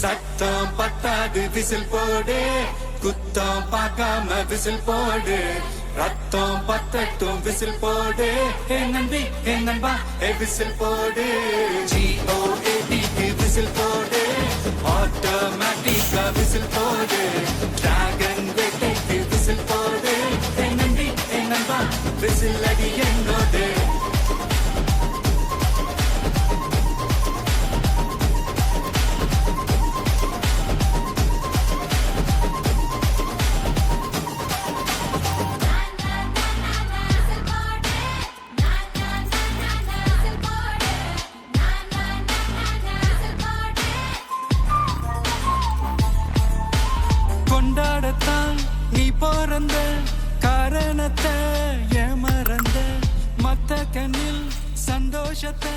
சத்தம் பத்தாது விசில் போடு, குத்தம் பார்க்காம விசில் போடு, ரத்தம் பத்தட்டும் விசில் போடு, ஏ நம்பி ஏ நண்பா ஏ விசில் போடு, GOATக்கு விசில் போடு, ஆட்டோமேட்டிக்கா விசில் போடு, டிராகன் வேட்டைக்கு விசில் போடு, ஏ நம்பி ஏ நண்பா விசில் அடி என்னோடு. கொண்டாடத்தான் நீ பிறந்த காரணத்தை ஏமறந்த மத்த கண்ணில் சந்தோஷத்தை